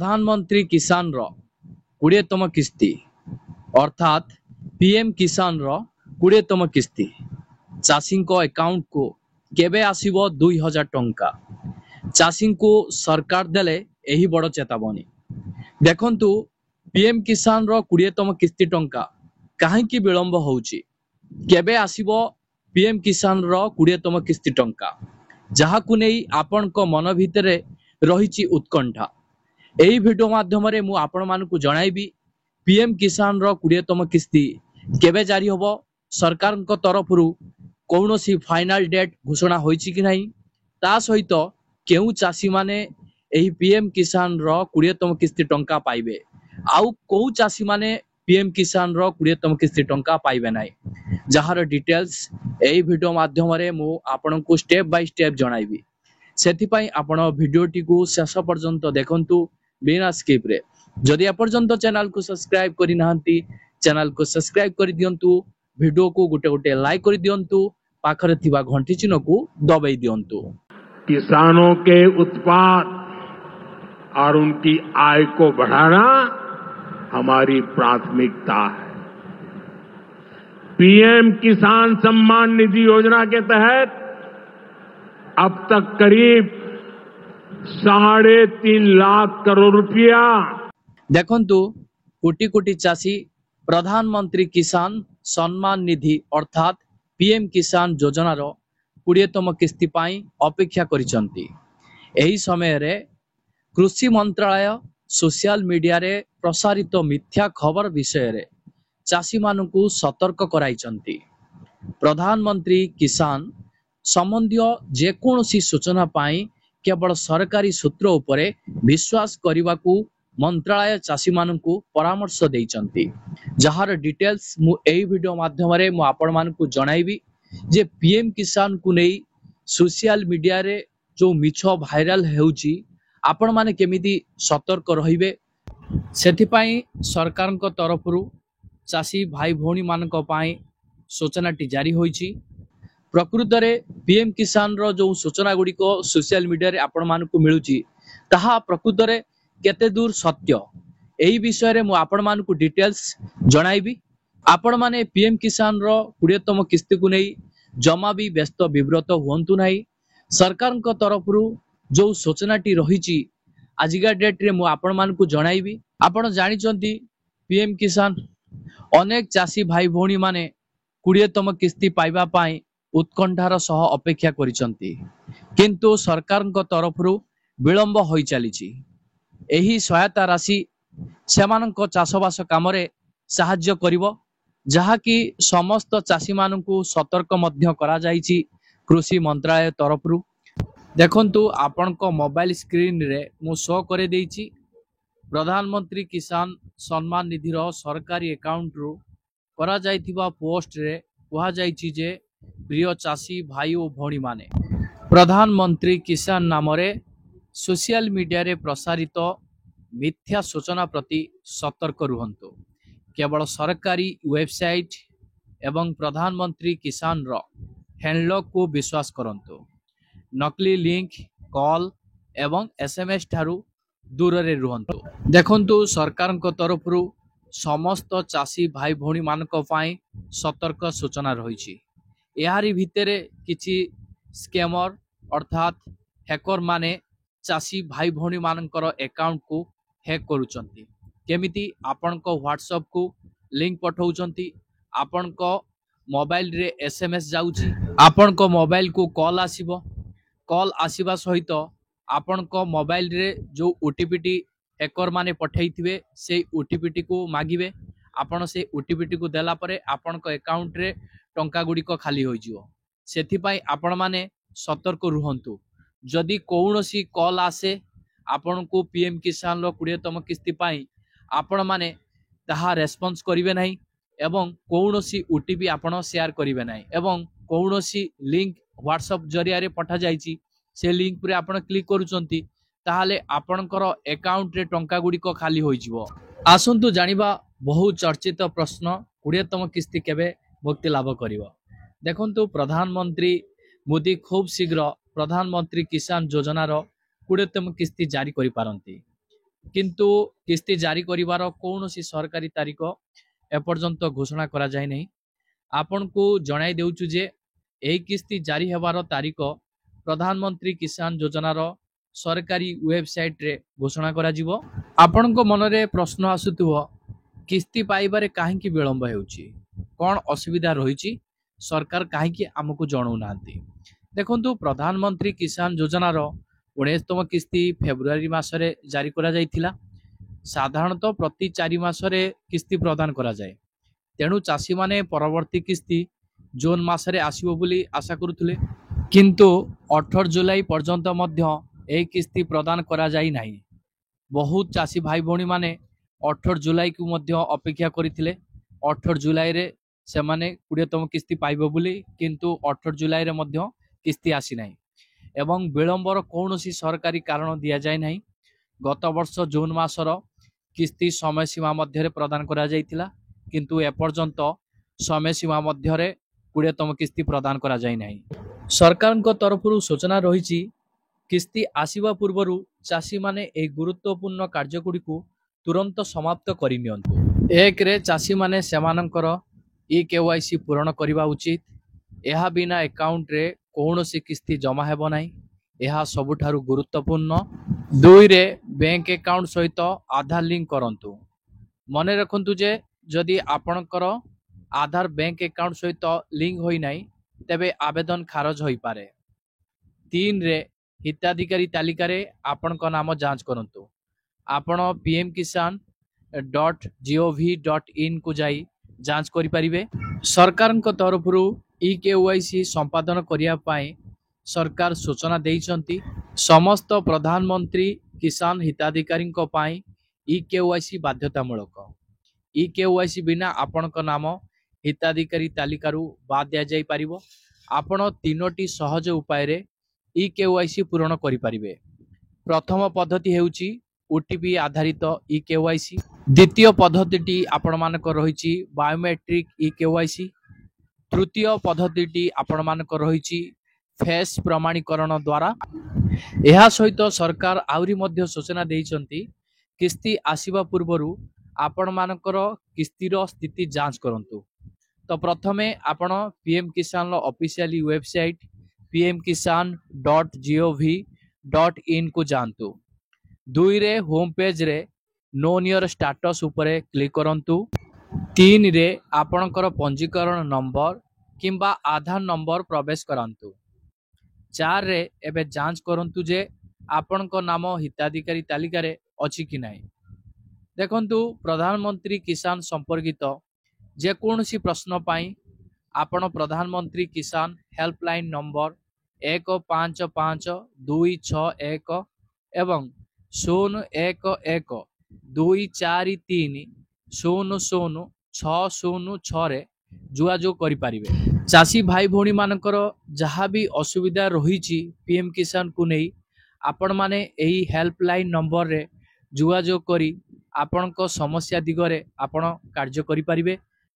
प्रधानमंत्री किसान रो 20तम किस्ती अर्थात पीएम किसान रो 20तम किस्ती चाषी अकाउंट को केबे आसीबो 2000 टंका चाषी को सरकार देले एही बड़ चेतावनी। देखंतु पीएम किसान रो 20तम किस्ती टंका काहेकि विलंब होउची केबे आसीबो पीएम किसान रो 20तम किस्ती टंका जहाकु नेई आपनको मन भितरे रहिची उत्कंठा। एही वीडियो माध्यम रे मु आपण मानकु जणाइबी पीएम किसान रो 20तम किस्ती केबे जारी होबो सरकार को तरफरु कौनसी फाइनल डेट घोषणा होईची कि नहीं ता सहित केउ चाषी माने एही पीएम किसान रो 20तम किस्ती टंका पाइबे आउ को चाषी माने पीएम किसान रो 20तम किस्ती टंका पाइबे नाही जहार डिटेल्स एही वीडियो माध्यम रे मु आपनकु स्टेप बाय स्टेप जणाइबी। सेथि पई आपण वीडियोटी को शेष पर्यंत देखंतु बिना स्किप रे। जदि एपर्यंत चैनल को सब्सक्राइब करि नाहंती चैनल को सब्सक्राइब कर दियंतु वीडियो को गोटे गोटे लाइक कर दियंतु पाखरे थिबा घंटी चिन्ह को दबाई दियंतु। किसानों के उत्पाद और उनकी आय को बढ़ाना हमारी प्राथमिकता है। पीएम किसान सम्मान निधि योजना के तहत अब तक करीब 3.5 लाख करोड़ रुपया देखंतु कोटी कोटी चाषी प्रधानमंत्री किसान सम्मान निधि अर्थात पीएम किसान योजना रो 20तम किस्ती पाई अपेक्षा करिसंती। एही समय रे कृषि मंत्रालय सोशल मीडिया रे प्रसारित मिथ्या खबर विषय रे चाषी मानकु सतर्क कराइचंती। प्रधानमंत्री किसान संबंधी जेकोसी सूचना पाई केवल सरकारी सूत्र उपरे विश्वास करने मंत्रालय चाषी मानकु परामर्श देइचंती। जहार डिटेल्स मु एही वीडियो माध्यम रे मु आपण मानकु जणाइबी जे पीएम किसान को नहीं सोशल मीडिया रे जो मिछ भाइराल हेउची आपण माने केमिति सतर्क रहिबे सेथिपाई सरकार को तरफरु चाषी भाई भौणी मानक पाई सूचनाटी जारी होईची। प्रकृत रे पीएम किसान रो जो सूचना गुडी को सोशल मीडिया रे आपण मानकु मिलुची ताहा प्रकृत रे केते दूर सत्य एही विषय रे मु आपण मानकु डिटेल्स जणाइबी। आपण माने पीएम किसान रो 20तम किस्ती को नहीं जमा भी व्यस्त विव्रत हुंतु नाही। सरकार को तरफरु जो सूचनाटी रहिची आजिका डेट रे मु आपण मानकु जणाइबी। आपण जानिचंती पीएम किसान अनेक चाषी भाई भौणी माने 20तम किस्ती पाइबा पाई उत्कंठार सह अपेक्षा करिसंती किंतु सरकार को तरफरु विलंब होई चलीची। एही सहायता राशि सेमानक चाषबास कामरे साहाय्य करिवो जहाकी समस्त चाषी मानकु सतर्क मध्य करा जाईची कृषि मंत्रालय तरफरु। देखंतु आपनक मोबाइल स्क्रीन रे मु शो करे देइची प्रधानमंत्री किसान सम्मान निधि रो सरकारी अकाउंट रु करा जाइथिबा पोस्ट रे कहा जाइची जे प्रिय चाषी भाई और भौणी माने प्रधानमंत्री किसान नामरे सोशल मीडिया रे प्रसारित मिथ्या सूचना प्रति सतर्क रुहंतु। केवल सरकारी वेबसाइट एवं प्रधानमंत्री किसान रो हैंडल को विश्वास करंतु। नकली लिंक कॉल एवं एसएमएस ठारू दूर रे रुहंतु। देखंतु सरकार को तरफरु समस्त चाषी भाई भौणी मानक पाई सतर्क सूचना रहिछि। यारी भितरे किछि स्कैमर अर्थात हैकर माने चाषी भाई भौणी मानकर अकाउंट को हैक करूचंती। केमिति आपनको व्हाट्सएप को लिंक पठाउचंती आपनको मोबाइल रे एसएमएस जाउची आपनको मोबाइल को कॉल आसीबो कॉल आसीबा सहित आपनको मोबाइल रे जो ओटीपी हैकर माने पठाइथिबे से ओटीपी को मागिबे आपण से ओटीपी को देला परे आपनको अकाउंट रे टंका गुडी को खाली होई जिवो। सेथि पई आपण माने सतर्क रुहंतु। जदि कौनसी कॉल आसे आपनको पीएम किसान रो 20तम किस्ती पाई आपण माने ताहा रेस्पॉन्स करिवे नाही एवं कौनसी ओटीपी आपण शेयर करिवे नाही एवं कौनसी लिंक व्हाट्सएप जरिया रे पठा जाईची से लिंक पर आपण क्लिक करूचंती ताहाले आपणकर अकाउंट रे टंका गुडी को खाली होई जिवो। आसंतु जानिबा बहु चर्चित प्रश्न 20तम किस्ती केबे मुक्ति लाभ करिवो। देखंतु प्रधानमंत्री मोदी खूब शीघ्र प्रधानमंत्री किसान योजना रो 20तम किस्ती जारी करि पारंती। किंतु किस्ती जारी करिवार कौनसी सरकारी तारीख एपर्यंत घोषणा करा जाय नहीं। आपण को जणाई देउछु जे एही किस्ती जारी हेबार तारीख प्रधानमंत्री किसान योजनार सरकारी वेबसाइट रे घोषणा करा जिवो। आपणको मनरे प्रश्न आसुथुव किस्ती पाइबारे काहेकि विलंब हेउची, कौन असुविधा रही, सरकार कहीं आमको जनाऊ ना। देखु प्रधानमंत्री किसान योजनार 19तम किस्ती फेब्रुआरी मासरे जारी करा जायथिला। साधारणतः प्रति 4 मासरे किस्ती प्रदान करा जाए, तेणु चाषी माने परवर्ती किस्ती जून मासरे आसीबो बोली आशा करुथुले, किंतु 18 जुलाई पर्यंत मध्य एही किस्ती प्रदान करा जाई नाही। बहुत चाषी भाई भौणी माने 18 जुलाई को मध्य अपेक्षा करथिले। 18 जुलाई रे से माने 20तम किस्ती पाइबो बोली, किंतु 18 जुलाई रे मध्य किस्ती आसी नाही एवं विलंबर कौनसी सरकारी कारण दिया जाय नाही। गत वर्ष जून मासर किस्ती समय सीमा मध्य प्रदान करा जायतिला, किंतु एपर्यंत समय सीमा मध्य 20तम किस्ती प्रदान करा जाय नाही। सरकार को तरफ सूचना रही किस्ती आसीबा पूर्वरु चाषी माने ए गुरुत्वपूर्ण कार्यगुड़ी को तुरंत समाप्त करनियंतु। एक रे चाषी माने सेमानंकर केवाईसी पूरण करबा उचित। यह बिना अकाउंट रे कौनसी किस्ती जमा हेबो नाही, यह सबुठारु गुरुत्वपूर्ण। 2 रे बैंक अकाउंट सहित आधार लिंक करंतु। मने रखंतु जे जदि आपणकर आधार बैंक अकाउंट सहित लिंक होई नाही तेबे आवेदन खारज होई पारे। 3 रे हिताधिकारी तालिका रे आपणक नाम जांच करंतु। आपण pmkisan.gov.in को जाई जांच करि परिबे। सरकार तरफ केवाईसी संपादन करिया पाए सरकार सूचना देइचंती। समस्त प्रधानमंत्री किसान हिताधिकारी केवाईसी बाध्यतामूलक। केवाईसी बिना आपणक नाम हिताधिकारी तालिकारु बाद दिया जाई परिबो। आपण 3टी सहज उपाय रे केवाईसी पूरण करि परिबे। प्रथम पद्धति हेउची ओटीपी आधारित केवाईसी। द्वितीय पद्धति आपण मानक रहिछि बायोमेट्रिक केवाईसी। तृतीय पद्धति आपण मानक रहिछि फेस प्रमाणीकरण द्वारा। यह सहित सरकार आउरी मध्य सूचना देइचंती किस्ती आसीबा पूर्वरु आपण मानकर किस्तीर स्थिति जांच करंतु। तो प्रथमे आपण पीएम किसान ऑफिशियल वेबसाइट pmkisan.gov.in को जानतु। 2 रे होम पेज रे नोन योर स्टेटस उपरे क्लिक करंतु। 3 रे आपणकर पंजीकरण नंबर किंबा आधार नंबर प्रवेश करंतु। 4 रे एबे जांच करंतु जे आपणको नाम हिताधिकारी तालिका रे अछि कि नाही। देखंतु प्रधानमंत्री किसान संपर्कित जे कोनसी प्रश्न पाई आपण प्रधानमंत्री किसान हेल्पलाइन नंबर 155261 एवं 01124300606 रे जोगाजोग करि परिबे। चाषी भाई भौणी मानकर जहाँ भी असुविधा रही पीएम किसान को नहीं आपण माने एही हेल्पलाइन नंबर रे जोगाजोग करी आपण को समस्या दिगरे आपण कार्य करि परिबे।